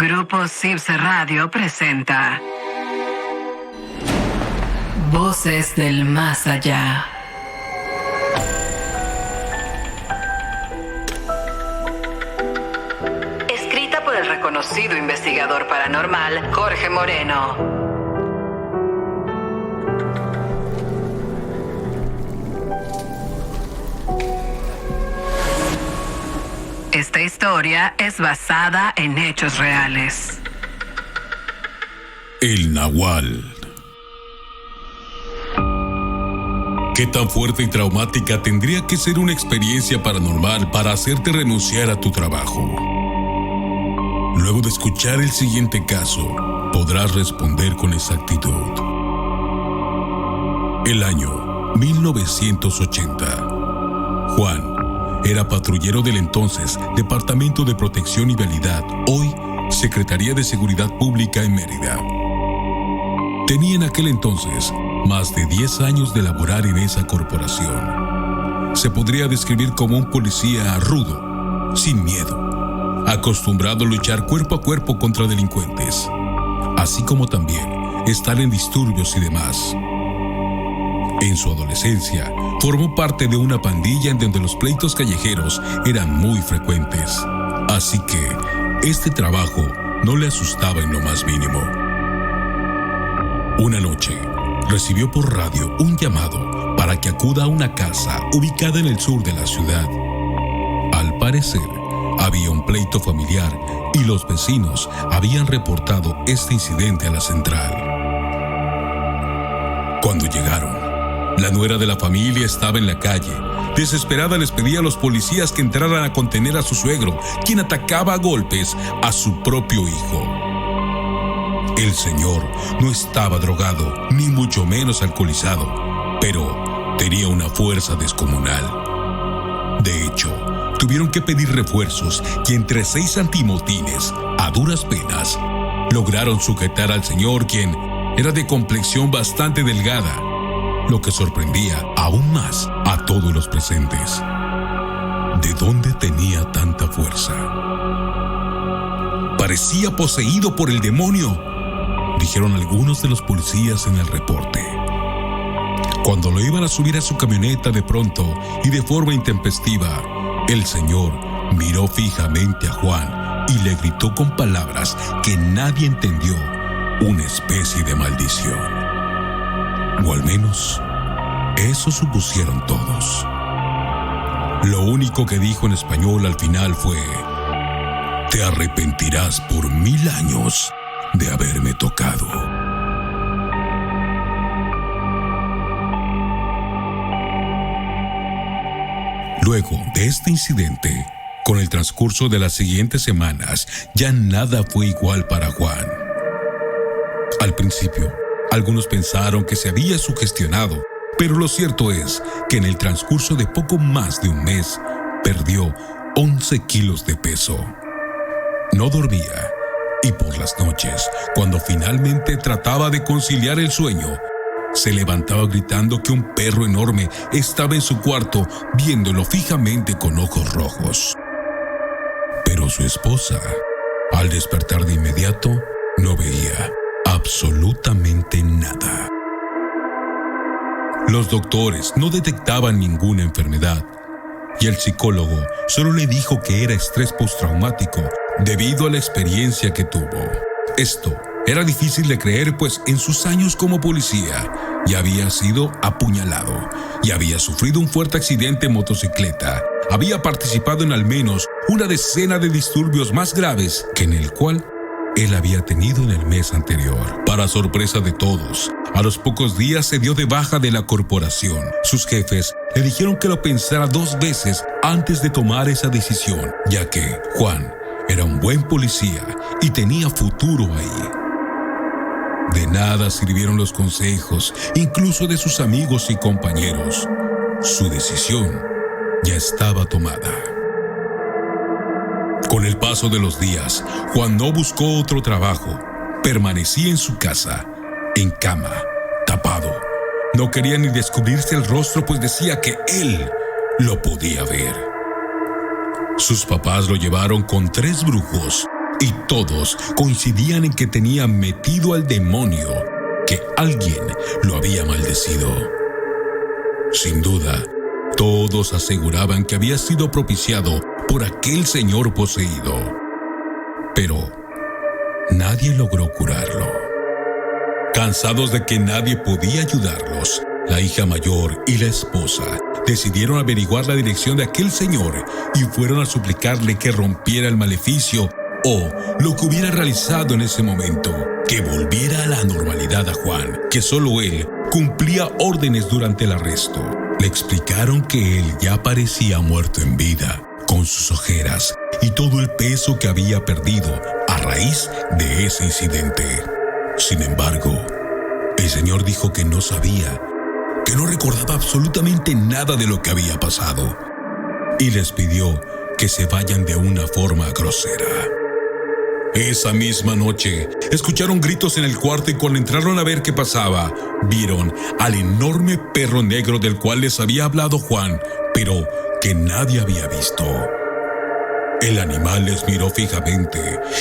Grupo Sibse Radio presenta Voces del Más Allá. Escrita por el reconocido investigador paranormal Jorge Moreno. Esta historia es basada en hechos reales. El Nahual. ¿Qué tan fuerte y traumática tendría que ser una experiencia paranormal para hacerte renunciar a tu trabajo? Luego de escuchar el siguiente caso, podrás responder con exactitud. El año 1980. Juan era patrullero del entonces Departamento de Protección y Vialidad, hoy Secretaría de Seguridad Pública en Mérida. Tenía en aquel entonces más de 10 años de laborar en esa corporación. Se podría describir como un policía rudo, sin miedo, acostumbrado a luchar cuerpo a cuerpo contra delincuentes, así como también estar en disturbios y demás. En su adolescencia, formó parte de una pandilla en donde los pleitos callejeros eran muy frecuentes. Así que, este trabajo no le asustaba en lo más mínimo. Una noche, recibió por radio un llamado para que acuda a una casa ubicada en el sur de la ciudad. Al parecer, había un pleito familiar y los vecinos habían reportado este incidente a la central. Cuando llegaron, la nuera de la familia estaba en la calle. Desesperada les pedía a los policías que entraran a contener a su suegro, quien atacaba a golpes a su propio hijo. El señor no estaba drogado, ni mucho menos alcoholizado, pero tenía una fuerza descomunal. De hecho, tuvieron que pedir refuerzos y entre 6 antimotines, a duras penas, lograron sujetar al señor, quien era de complexión bastante delgada, lo que sorprendía aún más a todos los presentes. ¿De dónde tenía tanta fuerza? Parecía poseído por el demonio, dijeron algunos de los policías en el reporte. Cuando lo iban a subir a su camioneta de pronto y de forma intempestiva, el señor miró fijamente a Juan y le gritó con palabras que nadie entendió, una especie de maldición. O al menos, eso supusieron todos. Lo único que dijo en español al final fue: te arrepentirás por 1000 años de haberme tocado. Luego de este incidente, con el transcurso de las siguientes semanas, ya nada fue igual para Juan. Al principio, algunos pensaron que se había sugestionado, pero lo cierto es que en el transcurso de poco más de un mes, perdió 11 kilos de peso. No dormía, y por las noches, cuando finalmente trataba de conciliar el sueño, se levantaba gritando que un perro enorme estaba en su cuarto viéndolo fijamente con ojos rojos. Pero su esposa, al despertar de inmediato, no veía absolutamente nada. Los doctores no detectaban ninguna enfermedad y el psicólogo solo le dijo que era estrés postraumático debido a la experiencia que tuvo. Esto era difícil de creer, pues en sus años como policía ya había sido apuñalado y había sufrido un fuerte accidente en motocicleta. Había participado en al menos una decena de disturbios más graves que en el cual él había tenido en el mes anterior. Para sorpresa de todos, a los pocos días se dio de baja de la corporación. Sus jefes le dijeron que lo pensara 2 veces antes de tomar esa decisión, ya que Juan era un buen policía y tenía futuro ahí. De nada sirvieron los consejos, incluso de sus amigos y compañeros. Su decisión ya estaba tomada. Con el paso de los días, Juan no buscó otro trabajo. Permanecía en su casa, en cama, tapado. No quería ni descubrirse el rostro, pues decía que él lo podía ver. Sus papás lo llevaron con 3 brujos y todos coincidían en que tenía metido al demonio, que alguien lo había maldecido. Sin duda, todos aseguraban que había sido propiciado por aquel señor poseído, pero nadie logró curarlo. Cansados de que nadie podía ayudarlos, la hija mayor y la esposa decidieron averiguar la dirección de aquel señor y fueron a suplicarle que rompiera el maleficio o lo que hubiera realizado en ese momento, que volviera a la normalidad a Juan, que solo él cumplía órdenes durante el arresto. Le explicaron que él ya parecía muerto en vida, con sus ojeras y todo el peso que había perdido a raíz de ese incidente. Sin embargo, el señor dijo que no sabía, que no recordaba absolutamente nada de lo que había pasado, y les pidió que se vayan de una forma grosera. Esa misma noche, escucharon gritos en el cuarto y cuando entraron a ver qué pasaba, vieron al enorme perro negro del cual les había hablado Juan, pero que nadie había visto. El animal les miró fijamente.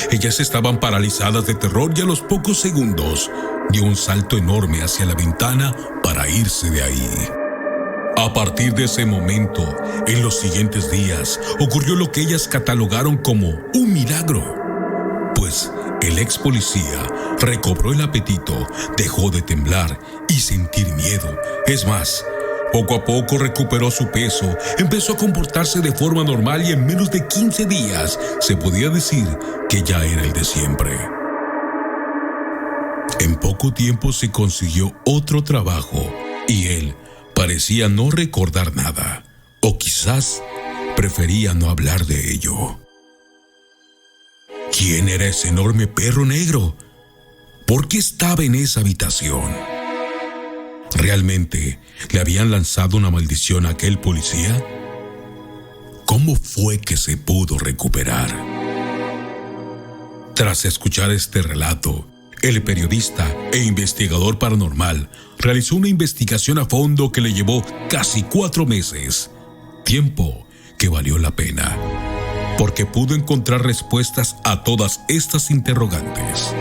Ellas estaban paralizadas de terror y a los pocos segundos dio un salto enorme hacia la ventana para irse de ahí. A partir de ese momento, en los siguientes días, ocurrió lo que ellas catalogaron como un milagro. Pues el ex policía recobró el apetito, dejó de temblar y sentir miedo. Es más, poco a poco recuperó su peso, empezó a comportarse de forma normal y en menos de 15 días se podía decir que ya era el de siempre. En poco tiempo se consiguió otro trabajo y él parecía no recordar nada, o quizás prefería no hablar de ello. ¿Quién era ese enorme perro negro? ¿Por qué estaba en esa habitación? ¿Realmente le habían lanzado una maldición a aquel policía? ¿Cómo fue que se pudo recuperar? Tras escuchar este relato, el periodista e investigador paranormal realizó una investigación a fondo que le llevó casi 4 meses, tiempo que valió la pena, porque pudo encontrar respuestas a todas estas interrogantes.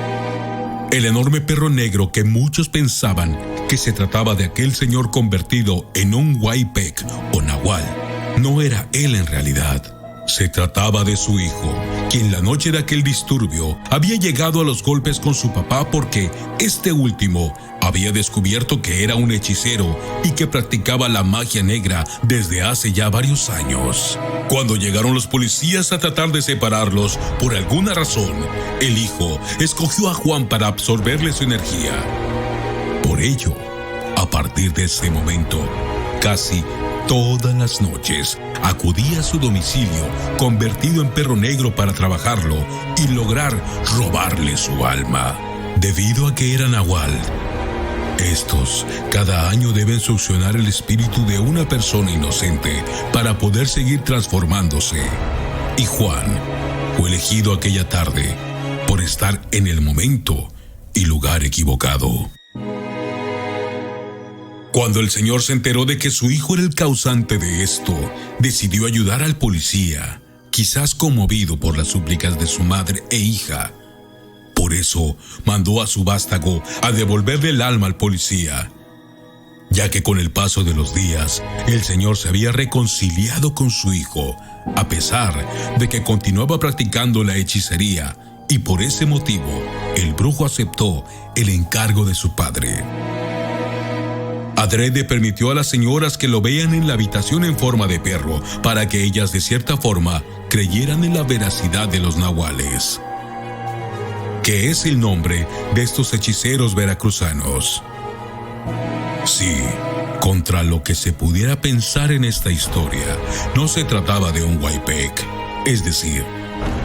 El enorme perro negro que muchos pensaban que se trataba de aquel señor convertido en un huaypec o nahual, no era él en realidad. Se trataba de su hijo, quien la noche de aquel disturbio había llegado a los golpes con su papá porque este último había descubierto que era un hechicero y que practicaba la magia negra desde hace ya varios años. Cuando llegaron los policías a tratar de separarlos, por alguna razón, el hijo escogió a Juan para absorberle su energía. Por ello, a partir de ese momento, casi todas las noches acudía a su domicilio convertido en perro negro para trabajarlo y lograr robarle su alma. Debido a que era nahual, estos cada año deben succionar el espíritu de una persona inocente para poder seguir transformándose. Y Juan fue elegido aquella tarde por estar en el momento y lugar equivocado. Cuando el señor se enteró de que su hijo era el causante de esto, decidió ayudar al policía, quizás conmovido por las súplicas de su madre e hija. Por eso mandó a su vástago a devolverle el alma al policía, ya que con el paso de los días, el señor se había reconciliado con su hijo, a pesar de que continuaba practicando la hechicería, y por ese motivo, el brujo aceptó el encargo de su padre. Adrede permitió a las señoras que lo vean en la habitación en forma de perro para que ellas de cierta forma creyeran en la veracidad de los nahuales, que es el nombre de estos hechiceros veracruzanos. Sí, contra lo que se pudiera pensar en esta historia, no se trataba de un huaypec, es decir,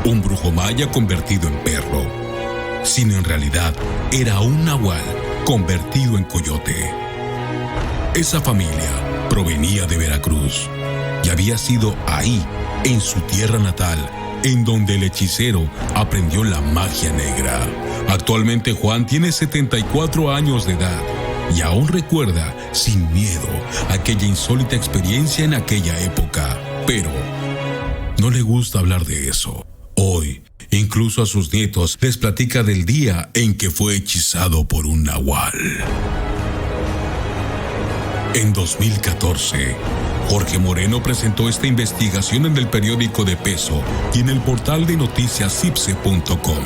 un brujo maya convertido en perro, sino en realidad era un nahual convertido en coyote. Esa familia provenía de Veracruz y había sido ahí, en su tierra natal, en donde el hechicero aprendió la magia negra. Actualmente Juan tiene 74 años de edad y aún recuerda sin miedo aquella insólita experiencia en aquella época, pero no le gusta hablar de eso. Hoy, Incluso a sus nietos les platica del día en que fue hechizado por un nahual. En 2014, Jorge Moreno presentó esta investigación en el periódico de Peso y en el portal de noticias cipse.com.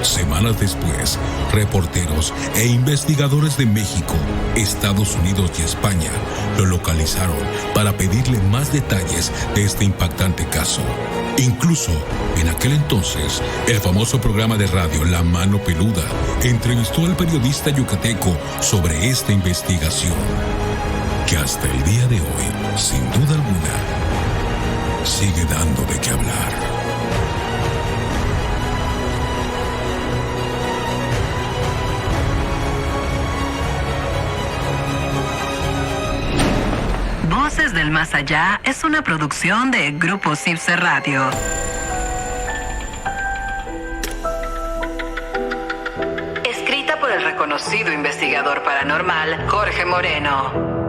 Semanas después, reporteros e investigadores de México, Estados Unidos y España lo localizaron para pedirle más detalles de este impactante caso. Incluso, en aquel entonces, el famoso programa de radio La Mano Peluda entrevistó al periodista yucateco sobre esta investigación, que hasta el día de hoy, sin duda alguna, sigue dando de qué hablar. Voces del Más Allá es una producción de Grupo Cipse Radio. Escrita por el reconocido investigador paranormal Jorge Moreno.